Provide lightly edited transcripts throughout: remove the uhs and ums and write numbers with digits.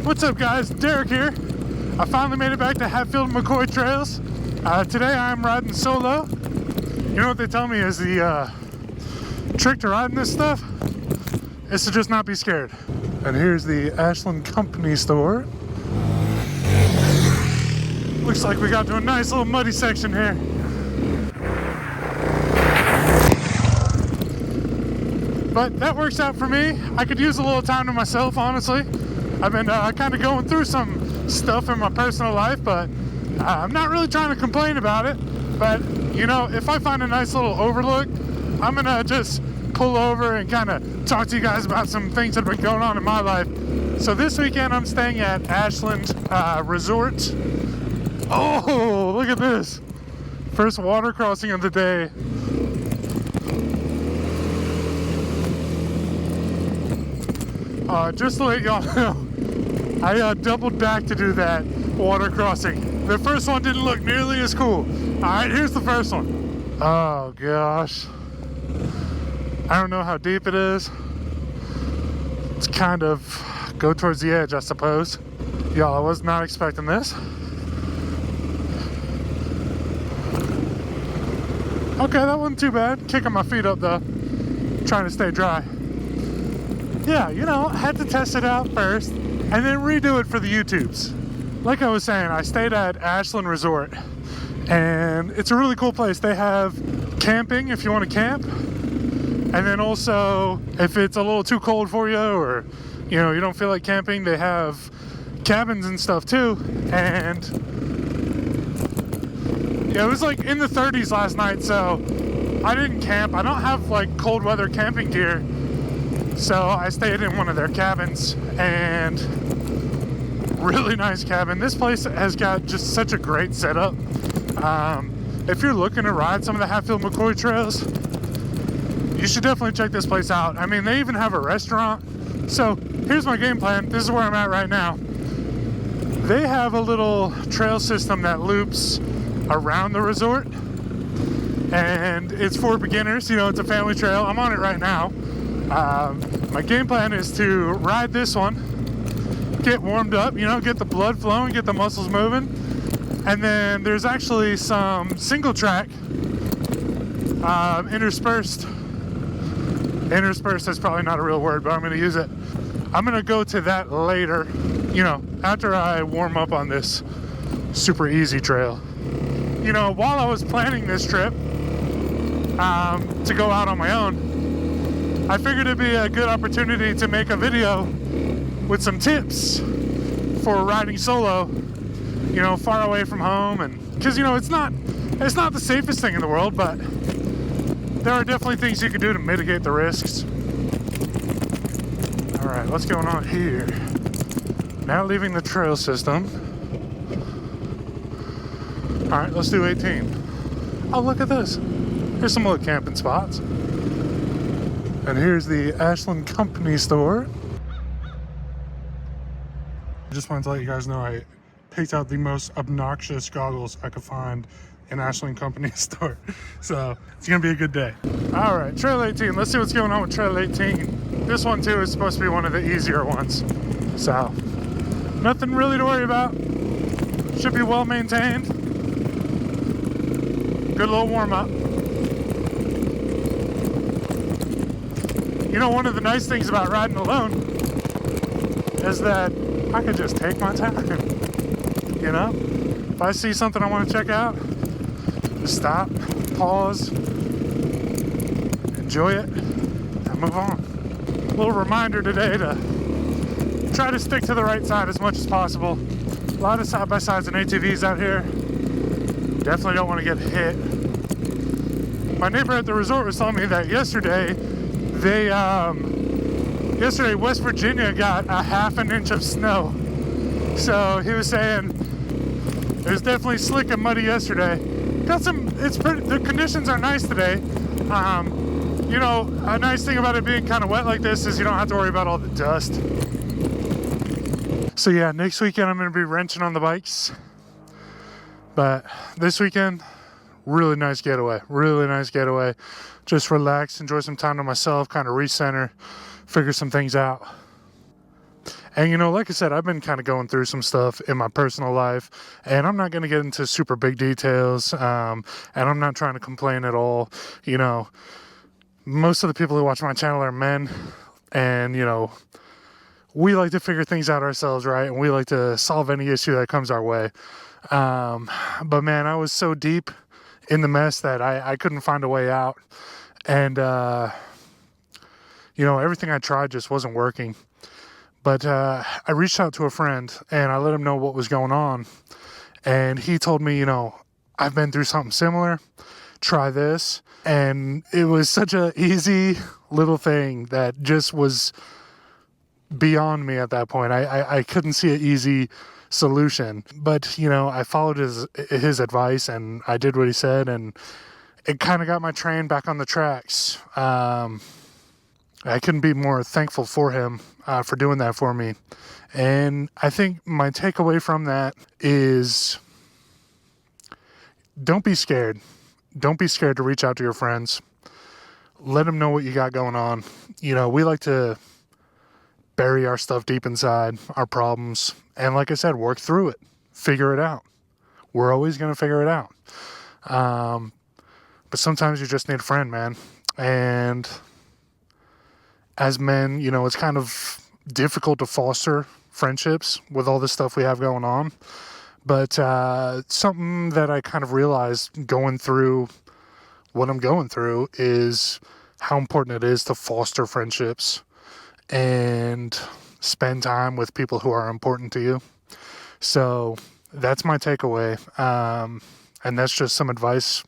What's up guys, Derek here. I finally made it back to Hatfield McCoy Trails. Today I'm riding solo. You know what they tell me is the trick to riding this stuff is to just not be scared. And here's the Ashland company store. Looks like we got to a nice little muddy section here. But that works out for me. I could use a little time to myself, honestly. I've been kind of going through some stuff in my personal life, but I'm not really trying to complain about it. But, you know, if I find a nice little overlook, I'm gonna just pull over and kind of talk to you guys about some things that have been going on in my life. So this weekend I'm staying at Ashland Resort. Oh, look at this. First water crossing of the day. Just to let y'all know, I doubled back to do that water crossing. The first one didn't look nearly as cool. Alright, here's the first one. Oh gosh. I don't know how deep it is. It's kind of go towards the edge, I suppose. Y'all, I was not expecting this. Okay, that wasn't too bad. Kicking my feet up though. Trying to stay dry. Yeah, you know, I had to test it out first and then redo it for the YouTubes. Like I was saying, I stayed at Ashland Resort and it's a really cool place. They have camping if you want to camp, and then also if it's a little too cold for you or you know you don't feel like camping, they have cabins and stuff too. And yeah, it was like in the 30s last night, so I didn't camp. I don't have like cold weather camping gear. So I stayed in one of their cabins, and really nice cabin. This place has got just such a great setup. If you're looking to ride some of the Hatfield McCoy Trails, you should definitely check this place out. I mean, they even have a restaurant. So here's my game plan. This is where I'm at right now. They have a little trail system that loops around the resort, and it's for beginners. You know, it's a family trail. I'm on it right now. My game plan is to ride this one, get warmed up, you know, get the blood flowing, get the muscles moving, and then there's actually some single track interspersed is probably not a real word, but I'm going to use it. I'm going to go to that later, you know, after I warm up on this super easy trail. You know, while I was planning this trip to go out on my own, I figured it'd be a good opportunity to make a video with some tips for riding solo, you know, far away from home. And because, you know, it's not the safest thing in the world, but there are definitely things you can do to mitigate the risks. All right, what's going on here? Now leaving the trail system. All right, let's do 18. Oh, look at this. Here's some little camping spots. And here's the Ashland company store. I just wanted to let you guys know I picked out the most obnoxious goggles I could find in Ashland company store. So it's gonna be a good day. All right, Trail 18. Let's see what's going on with Trail 18. This one too is supposed to be one of the easier ones. So nothing really to worry about. Should be well maintained. Good little warm up. You know, one of the nice things about riding alone is that I can just take my time. You know, if I see something I want to check out, just stop, pause, enjoy it, and move on. A little reminder today to try to stick to the right side as much as possible. A lot of side-by-sides and ATVs out here. Definitely don't want to get hit. My neighbor at the resort was telling me that yesterday West Virginia got a half an inch of snow. So he was saying it was definitely slick and muddy yesterday. The conditions are nice today. You know, a nice thing about it being kind of wet like this is you don't have to worry about all the dust. So yeah, next weekend I'm going to be wrenching on the bikes. But this weekend, really nice getaway. Just relax, enjoy some time to myself, kind of recenter, figure some things out. And, you know, like I said, I've been kind of going through some stuff in my personal life, and I'm not going to get into super big details, and I'm not trying to complain at all. You know, most of the people who watch my channel are men, and, you know, we like to figure things out ourselves, right? And we like to solve any issue that comes our way. But, man, I was so deep in the mess that I couldn't find a way out. And, you know, everything I tried just wasn't working. But I reached out to a friend, and I let him know what was going on. And he told me, you know, I've been through something similar. Try this. And it was such a easy little thing that just was beyond me at that point. I couldn't see an easy solution. But, you know, I followed his advice, and I did what he said, and it kind of got my train back on the tracks. I couldn't be more thankful for him for doing that for me. And I think my takeaway from that is don't be scared. Don't be scared to reach out to your friends. Let them know what you got going on. You know, we like to bury our stuff deep inside, our problems. And like I said, work through it. Figure it out. We're always going to figure it out. But sometimes you just need a friend, man. And as men, you know, it's kind of difficult to foster friendships with all this stuff we have going on. But something that I kind of realized going through what I'm going through is how important it is to foster friendships and spend time with people who are important to you. So that's my takeaway. And that's just some advice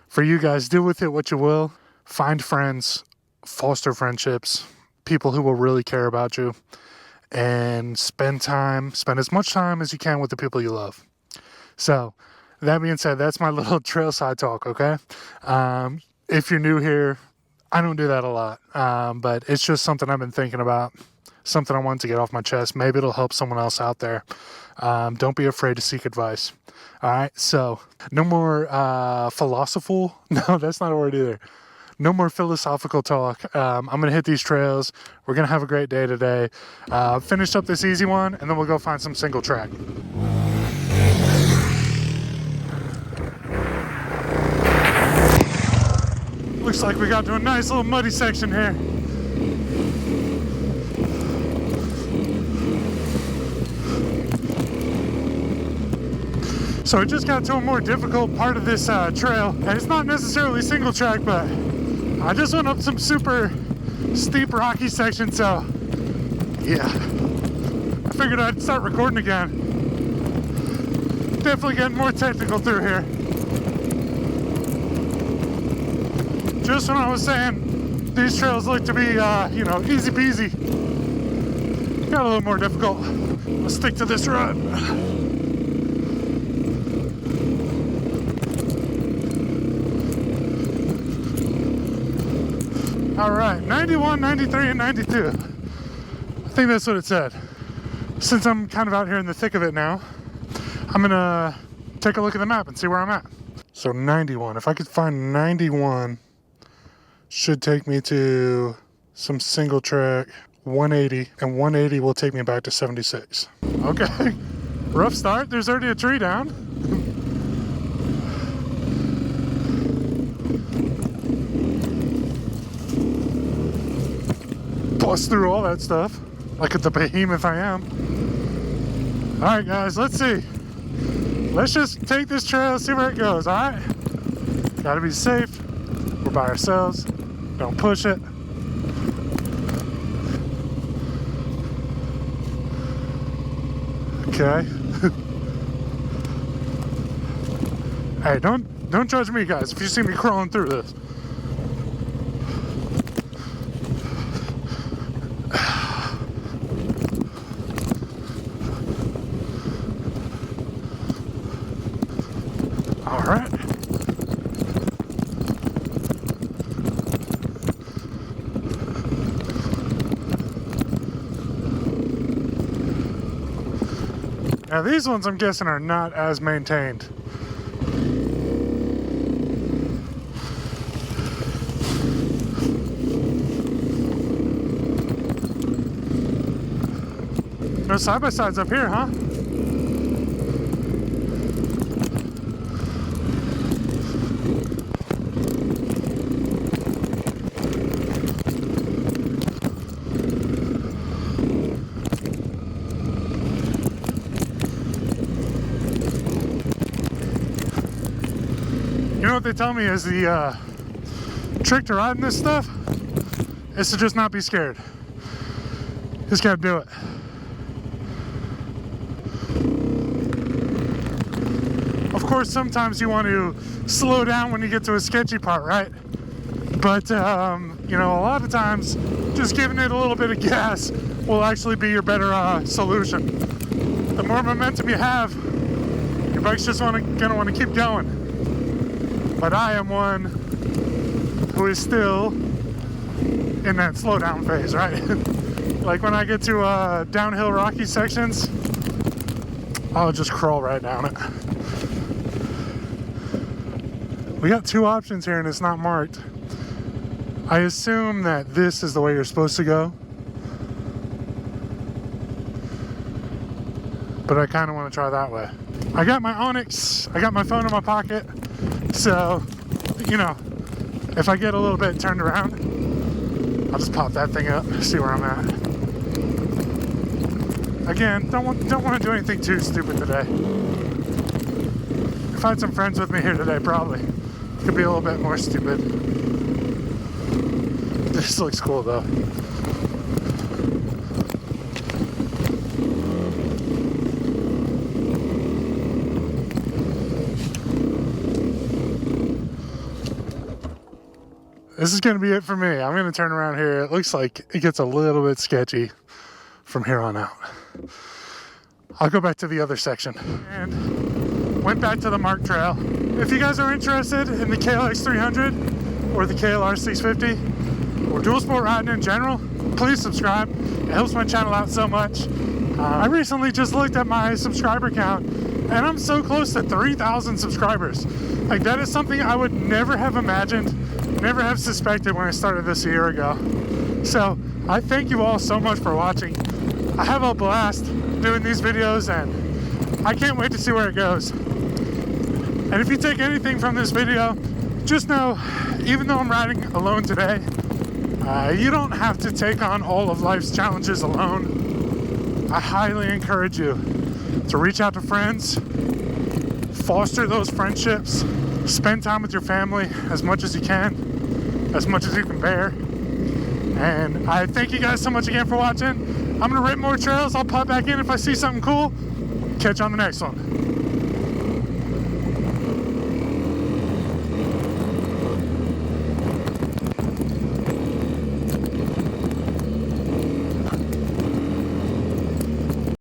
for you guys. Do with it what you will. Find friends. Foster friendships, people who will really care about you, and spend as much time as you can with the people you love. So, that being said, that's my little trailside talk, okay? If you're new here, I don't do that a lot, but it's just something I've been thinking about, something I want to get off my chest. Maybe it'll help someone else out there. Don't be afraid to seek advice. All right, so no more philosophical. No, that's not a word either. No more philosophical talk. I'm going to hit these trails. We're going to have a great day today. Finish up this easy one, and then we'll go find some single track. Looks like we got to a nice little muddy section here. So we just got to a more difficult part of this trail. And it's not necessarily single track, but I just went up some super steep rocky section, so yeah. I figured I'd start recording again. Definitely getting more technical through here. Just when I was saying these trails look to be, you know, easy peasy, got a little more difficult. I'll stick to this rut. All right, 91, 93, and 92. I think that's what it said. Since I'm kind of out here in the thick of it now, I'm gonna take a look at the map and see where I'm at. So 91, if I could find 91, should take me to some single track 180, and 180 will take me back to 76. Okay, rough start. There's already a tree down. Bust through all that stuff like the behemoth I am. All right, guys, let's see. Let's just take this trail, see where it goes. All right, gotta be safe. We're by ourselves. Don't push it. Okay. Hey, don't judge me, guys, if you see me crawling through this. All right. Now these ones I'm guessing are not as maintained. No side-by-sides up here, huh? You know what they tell me is the trick to riding this stuff is to just not be scared. Just gotta do it. Of course, sometimes you want to slow down when you get to a sketchy part, right? But, you know, a lot of times, just giving it a little bit of gas will actually be your better solution. The more momentum you have, your bike's just gonna want to keep going. But I am one who is still in that slow down phase, right? Like when I get to downhill rocky sections, I'll just crawl right down it. We got two options here and it's not marked. I assume that this is the way you're supposed to go, but I kind of want to try that way. I got my Onyx, I got my phone in my pocket, so, you know, if I get a little bit turned around, I'll just pop that thing up, see where I'm at. Again, don't want to do anything too stupid today. If I had some friends with me here today, probably could be a little bit more stupid. This looks cool though. This is going to be it for me. I'm going to turn around here. It looks like it gets a little bit sketchy from here on out. I'll go back to the other section. And went back to the Mark Trail. If you guys are interested in the KLX 300 or the KLR 650 or dual sport riding in general, please subscribe. It helps my channel out so much. I recently just looked at my subscriber count and I'm so close to 3,000 subscribers. Like, that is something I would never have imagined, never have suspected when I started this a year ago. So I thank you all so much for watching. I have a blast doing these videos and I can't wait to see where it goes. And if you take anything from this video, just know, even though I'm riding alone today, you don't have to take on all of life's challenges alone. I highly encourage you to reach out to friends, foster those friendships, spend time with your family as much as you can, as much as you can bear. And I thank you guys so much again for watching. I'm gonna rip more trails. I'll pop back in if I see something cool. Catch you on the next one.